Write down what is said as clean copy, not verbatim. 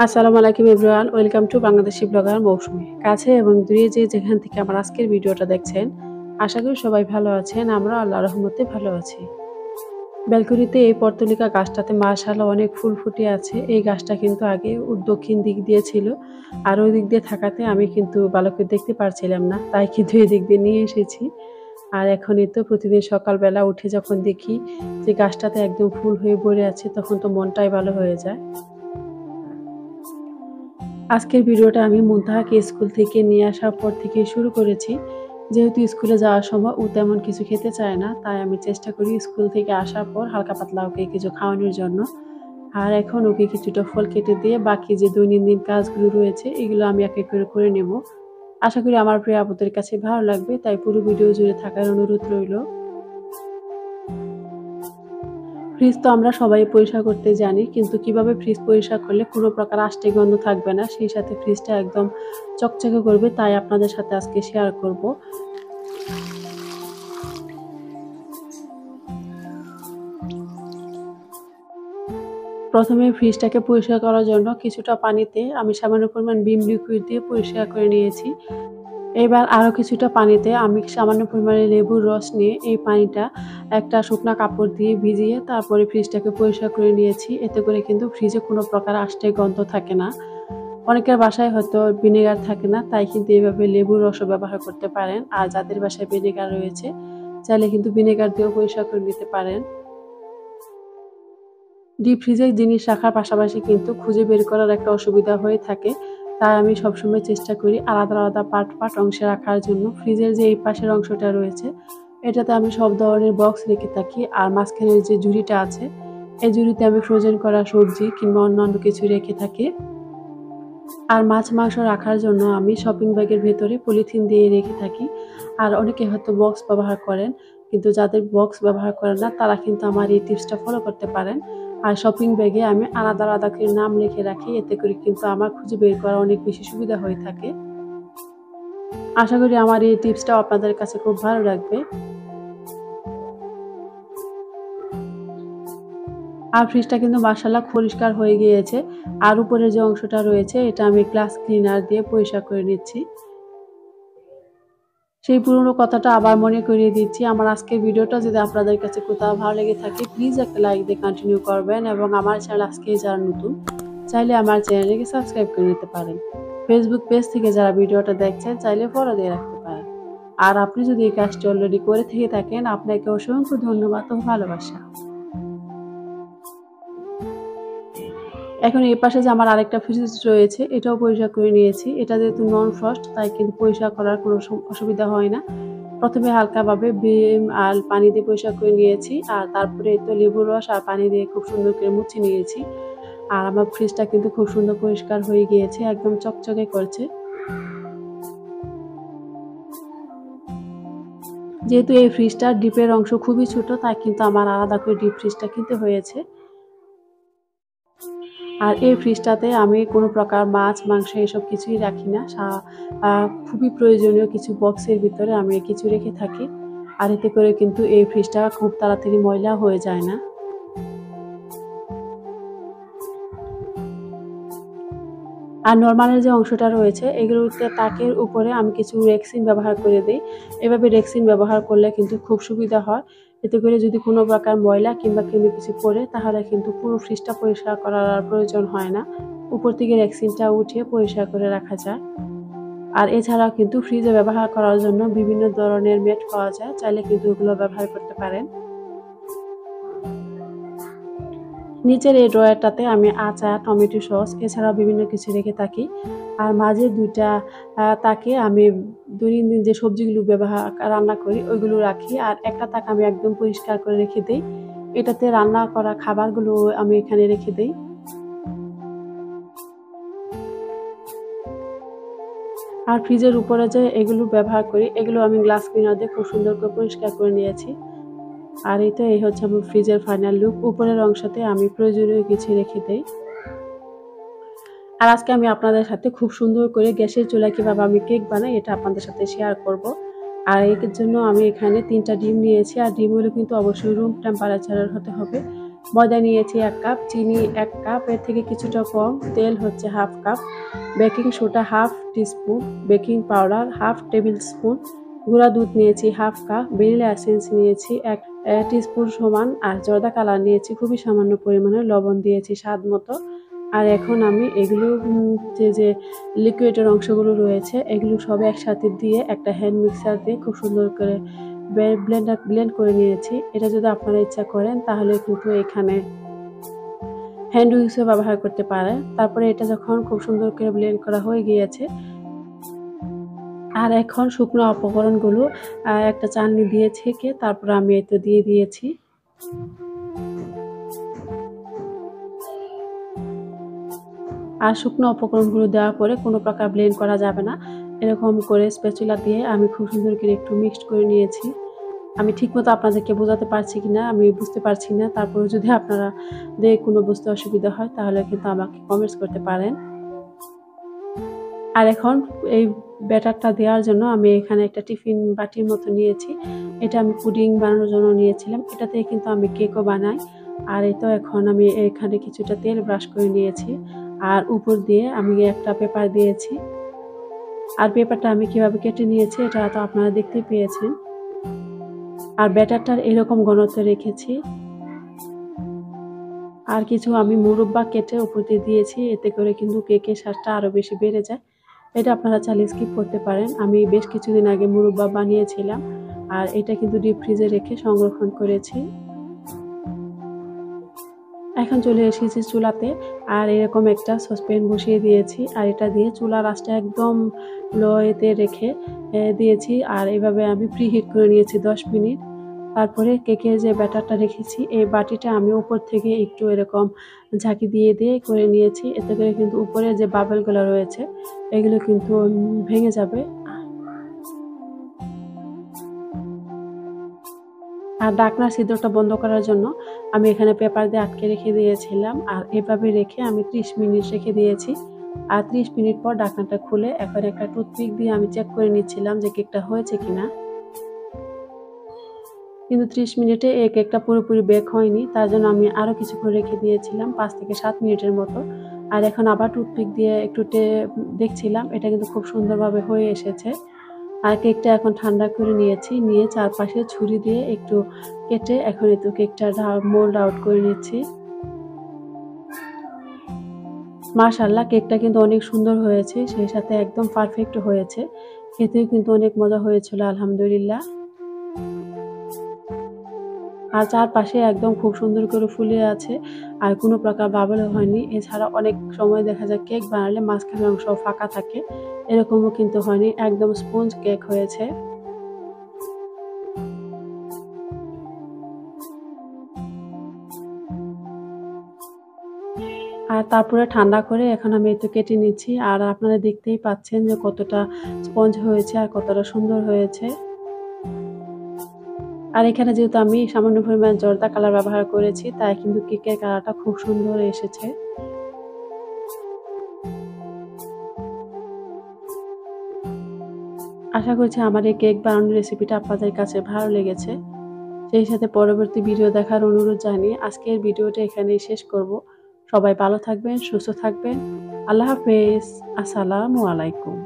আসসালামু আলাইকুম everyone, welcome to Bangladeshi blogger Mousumi. কাছে এবং দূরে যেখান থেকে আমার আজকের ভিডিওটা দেখছেন, আশা করি সবাই ভালো আছেন। আমরা আল্লাহর রহমতে ভালো আছি। ব্যালকনিতে এই পর্তুলিকা গাছটাতে মাশাআল্লাহ অনেক ফুল ফুটে আছে। এই গাছটা কিন্তু আগে দক্ষিণ দিক দিয়ে ছিল, আর ওই দিক দিয়ে থাকাতে আমি কিন্তু ভালো করে দেখতে পারছিলাম না, তাই কিন্তু এই দিক দিয়ে নিয়ে এসেছি। আর এখনই তো প্রতিদিন সকালবেলা উঠে যখন দেখি যে গাছটাতে একদম ফুল হয়ে ভরে আছে, তখন তো মনটাই ভালো হয়ে যায়। আজকের ভিডিওটা আমি মুনতাহাকে স্কুল থেকে নিয়ে আসার পর থেকে শুরু করেছি। যেহেতু স্কুলে যাওয়ার সময় ও তেমন কিছু খেতে চায় না, তাই আমি চেষ্টা করি স্কুল থেকে আসার পর হালকা পাতলা ওকে কিছু খাওয়ানোর জন্য। আর এখন ওকে কিছুটা ফল কেটে দিয়ে বাকি যে দৈনন্দিন কাজগুলো রয়েছে এগুলো আমি এক এক করে করে নেব। আশা করি আমার প্রিয় আপুদের কাছে ভালো লাগবে, তাই পুরো ভিডিও জুড়ে থাকার অনুরোধ রইল। ফ্রিজ তো আমরা সবাই পরিষ্কার করতে জানি, কিন্তু কিভাবে ফ্রিজ পরিষ্কার করলে কোনো প্রকার আষ্টে গন্ধ থাকবে না, সেই সাথে ফ্রিজটা একদম চকচকে করবে, তাই আপনাদের সাথে আজকে শেয়ার করব। প্রথমে ফ্রিজটাকে পরিষ্কার করার জন্য কিছুটা পানিতে আমি সামান্য পরিমাণ ভিম লিকুইড দিয়ে পরিষ্কার করে নিয়েছি। এবার আরও কিছুটা পানিতে আমি সামান্য পরিমাণে লেবুর রস নিয়ে এই পানিটা একটা শুকনা কাপড় দিয়ে ভিজিয়ে তারপরে ফ্রিজটাকে পরিষ্কার করে নিয়েছি। এতে করে কিন্তু ফ্রিজে কোনো প্রকার আষ্টে গন্ধ থাকে না। অনেকের বাসায় হয়তো ভিনেগার থাকে না, তাই কিন্তু এইভাবে লেবুর রসও ব্যবহার করতে পারেন। আর যাদের বাসায় ভিনেগার রয়েছে, চাইলে কিন্তু ভিনেগার দিয়েও পরিষ্কার করে নিতে পারেন। ডিপ ফ্রিজে জিনিস রাখার পাশাপাশি কিন্তু খুঁজে বের করার একটা অসুবিধা হয়ে থাকে, তাই আমি সবসময় চেষ্টা করি আলাদা আলাদা পার্ট অংশে রাখার জন্য। ফ্রিজের যে এই পাশের অংশটা রয়েছে, এটাতে আমি সব ধরনের বক্স রেখে থাকি, আর মাঝখানের যে ঝুড়িটা আছে এই ঝুড়িতে আমি ফ্রোজেন করা সবজি কিংবা অন্যান্য কিছু রেখে থাকি। আর মাছ মাংস রাখার জন্য আমি শপিং ব্যাগের ভেতরে পলিথিন দিয়ে রেখে থাকি। আর অনেকে হয়তো বক্স ব্যবহার করেন, কিন্তু যাদের বক্স ব্যবহার করেন না তারা কিন্তু আমার এই টিপসটা ফলো করতে পারেন। আর শপিং ব্যাগে আমি আলাদা আলাদা করে নাম লিখে রাখি, এতে করে কিন্তু আমার খুঁজে বের করা অনেক বেশি সুবিধা হয়ে থাকে। আশা করি আমার এই টিপসটাও আপনাদের কাছে খুব ভালো লাগবে। আর ফ্রিজটা কিন্তু মাশাআল্লাহ পরিষ্কার হয়ে গিয়েছে। আর উপরের যে অংশটা রয়েছে এটা আমি গ্লাস ক্লিনার দিয়ে পরিষ্কার করে নিচ্ছি। সেই পুরনো কথাটা আবার মনে করিয়ে দিচ্ছি। আমার আজকের ভিডিওটা যদি আপনাদের কাছে কোথাও ভালো লেগে থাকে, প্লিজ একটা লাইক দিয়ে কন্টিনিউ করবেন, এবং আমার চ্যানেল আজকে যারা নতুন চাইলে আমার চ্যানেলটিকে সাবস্ক্রাইব করে নিতে পারেন। ফেসবুক পেজ থেকে যারা ভিডিওটা দেখছেন চাইলে ফলো দিয়ে রাখতে পারেন। আর আপনি যদি এই কাজটি অলরেডি করে থেকে থাকেন, আপনাকে অসংখ্য ধন্যবাদ ও ভালোবাসা। এখন এই পাশে যে আমার আরেকটা ফ্রিজ রয়েছে এটাও পরিষ্কার করে নিয়েছি। এটা যেহেতু নন ফ্রস্ট, তাই কিন্তু পরিষ্কার করার কোনো অসুবিধা হয় না। প্রথমে হালকাভাবে ভিম আর পানি দিয়ে পরিষ্কার করে নিয়েছি, আর তারপরে তো লেবুর রস আর পানি দিয়ে খুব সুন্দর করে মুছে নিয়েছি। আর আমার ফ্রিজটা কিন্তু খুব সুন্দর পরিষ্কার হয়ে গিয়েছে, একদম চকচকে করছে। যেহেতু এই ফ্রিজটার ডিপের অংশ খুবই ছোট, তাই কিন্তু আমার আলাদা করে ডিপ ফ্রিজটা কিনতে হয়েছে। আর এই ফ্রিজটাতে আমি কোনো প্রকার মাছ মাংস এসব কিছুই রাখি না। খুবই প্রয়োজনীয় কিছু বক্সের ভিতরে আমি কিছু রেখে থাকি। আর এতে করে কিন্তু এই ফ্রিজটা খুব তাড়াতাড়ি ময়লা হয়ে যায় না। আর নরমালের যে অংশটা রয়েছে এগুলোতে তাকের উপরে আমি কিছু রেক্সিন ব্যবহার করে দিই। এভাবে রেক্সিন ব্যবহার করলে কিন্তু খুব সুবিধা হয়। এতে করে যদি কোনো প্রকার ময়লা কিংবা কোনো কিছু পড়ে, তাহলে কিন্তু পুরো ফ্রিজটা পরিষ্কার করার আর প্রয়োজন হয় না। উপর থেকে রেক্সিনটা উঠিয়ে পরিষ্কার করে রাখা যায়। আর এছাড়াও কিন্তু ফ্রিজে ব্যবহার করার জন্য বিভিন্ন ধরনের ম্যাট পাওয়া যায়, চাইলে কিন্তু ওগুলো ব্যবহার করতে পারেন। নিচের এই ড্রয়ারটাতে আমি আচার, টমেটো সস এছাড়াও বিভিন্ন কিছু রেখে থাকি। আর মাঝে দুইটা তাকে আমি দৈনন্দিন যে সবজিগুলো রান্না করি ওইগুলো রাখি, আর একটা তাক আমি একদম পরিষ্কার করে রেখে দিই। এটাতে রান্না করা খাবারগুলো আমি এখানে রেখে দিই। আর ফ্রিজের উপরে যে এগুলো ব্যবহার করি এগুলো আমি গ্লাস ক্লিনার দিয়ে খুব সুন্দর করে পরিষ্কার করে নিয়েছি। আর এই হচ্ছে আমার ফ্রিজের ফাইনাল লুক। উপরের অংশতে আমি প্রয়োজনীয় কিছু রেখে দেই। আর আজকে আমি আপনাদের সাথে খুব সুন্দর করে গ্যাসের চুলায় কীভাবে আমি কেক বানাই এটা আপনাদের সাথে শেয়ার করব। আর এর জন্য আমি এখানে 3টা ডিম নিয়েছি। আর ডিমগুলো কিন্তু অবশ্যই রুম টেম্পারেচারের হতে হবে। ময়দা নিয়েছি 1 কাপ, চিনি 1 কাপ, এর থেকে কিছুটা কম, তেল হচ্ছে 1/2 cup, baking soda 1/2 teaspoon, baking powder 1/2 table spoon, গুঁড়া দুধ নিয়েছি 1/2 কাপ, ভ্যানিলা এসেন্স নিয়েছি 1 টিস্পুন সমান, আর জর্দা কালার নিয়েছি খুবই সামান্য পরিমাণে, লবণ দিয়েছি স্বাদ মতো। আর এখন আমি এগুলো যে লিকুইডের অংশগুলো রয়েছে এগুলো সব একসাথে দিয়ে একটা হ্যান্ড মিক্সার দিয়ে খুব সুন্দর করে ব্লেন্ড করে নিয়েছি। এটা যদি আপনারা ইচ্ছা করেন তাহলে কিন্তু এখানে হ্যান্ড উইক্সও ব্যবহার করতে পারেন। তারপরে এটা যখন খুব সুন্দর করে ব্লেন্ড করা হয়ে গিয়েছে, আর এখন শুকনো উপকরণগুলো একটা চালনি দিয়ে ছেঁকে তারপর আমি এতে দিয়ে দিয়েছি। আর শুকনো উপকরণগুলো দেওয়ার পরে কোনো প্রকার ব্লেন্ড করা যাবে না। এরকম করে স্প্যাচুলা দিয়ে আমি খুব সুন্দর করে একটু মিক্সড করে নিয়েছি। আমি ঠিকমতো আপনাদেরকে বোঝাতে পারছি কিনা আমি বুঝতে পারছি না। তারপরে যদি আপনারা কোনো বুঝতে অসুবিধা হয় তাহলে কিন্তু আমাকে কমেন্টস করতে পারেন। আর এখন এই ব্যাটারটা দেওয়ার জন্য আমি এখানে একটা টিফিন বাটির মতো নিয়েছি। এটা আমি পুডিং বানানোর জন্য নিয়েছিলাম। এটাতে কিন্তু আমি কেকও বানাই। আর এখন আমি এখানে কিছুটা তেল ব্রাশ করে নিয়েছি। আর উপর দিয়ে আমি একটা পেপার দিয়েছি। আর পেপারটা আমি কিভাবে কেটে নিয়েছি এটা তো আপনারা দেখতেই পেয়েছেন। আর ব্যাটারটার এরকম ঘনত্ব রেখেছি। আর কিছু আমি মুরব্বা কেটে উপর দিয়ে দিয়েছি, এতে করে কিন্তু কেকের স্বাদটা আরও বেশি বেড়ে যায়। এটা আপনারা চাইলে স্কিপ করতে পারেন। আমি বেশ কিছুদিন আগে মুরব্বা বানিয়েছিলাম। আর এটা কিন্তু ডিপ ফ্রিজে রেখে সংরক্ষণ করেছি। এখন চলে এসেছি চুলাতে। আর এরকম একটা সসপ্যান বসিয়ে দিয়েছি। আর এটা দিয়ে চুলার আঁচটা একদম লোতে রেখে দিয়েছি। আর এভাবে আমি প্রিহিট করে নিয়েছি 10 মিনিট। তারপরে কেকের যে ব্যাটারটা রেখেছি এই বাটিটা আমি উপর থেকে একটু এরকম ঝাঁকি দিয়ে করে নিয়েছি। এতে করে কিন্তু উপরে যে বাবেলগুলো রয়েছে এগুলো কিন্তু ভেঙে যাবে। আর ঢাকনার ছিদ্রটা বন্ধ করার জন্য আমি এখানে পেপার দিয়ে আটকে রেখে দিয়েছিলাম। আর এভাবে রেখে আমি 30 মিনিট রেখে দিয়েছি। আর 30 মিনিট পর ঢাকনাটা খুলে এখন একটা টুথপিক দিয়ে আমি চেক করে নিচ্ছিলাম যে কেকটা হয়েছে কিনা। কিন্তু 30 মিনিটে এই কেকটা পুরোপুরি বেক হয়নি, তার জন্য আমি আরও কিছুক্ষণ রেখে দিয়েছিলাম 5 থেকে 7 মিনিটের মতো। আর এখন আবার টুথপিক দিয়ে একটু দেখছিলাম, এটা কিন্তু খুব সুন্দরভাবে হয়ে এসেছে। আর কেকটা এখন ঠান্ডা করে নিয়েছি, নিয়ে চারপাশে ছুরি দিয়ে একটু কেটে এখন কেকটা মোল্ড আউট করে নিচ্ছি। মাশাআল্লাহ, কেকটা কিন্তু অনেক সুন্দর হয়েছে, সেই সাথে একদম পারফেক্ট হয়েছে। খেতেও কিন্তু অনেক মজা হয়েছিল আলহামদুলিল্লাহ। আর চারপাশে একদম খুব সুন্দর করে ফুলে আছে, আর কোনো প্রকার বাবলও হয়নি। এছাড়া অনেক সময় দেখা যায় কেক বানালে মাঝখানের অংশ ফাঁকা থাকে, এরকমও কিন্তু হয়নি, একদম স্পঞ্জ কেক হয়েছে। আর তারপরে ঠান্ডা করে এখন আমি কেটে নিচ্ছি। আর আপনারা দেখতেই পাচ্ছেন যে কতটা স্পঞ্জ হয়েছে আর কতটা সুন্দর হয়েছে। আর এখানে যেহেতু আমি সামান্য পরিমাণ জর্দা কালার ব্যবহার করেছি, তাই কিন্তু কেকের কালারটা খুব সুন্দর এসেছে। আশা করছি আমার এই কেক বানানোর রেসিপিটা আপনাদের কাছে ভালো লেগেছে। সেই সাথে পরবর্তী ভিডিও দেখার অনুরোধ জানিয়ে আজকের ভিডিওটা এখানেই শেষ করব। সবাই ভালো থাকবেন, সুস্থ থাকবেন। আল্লাহ হাফেজ। আসসালামু আলাইকুম।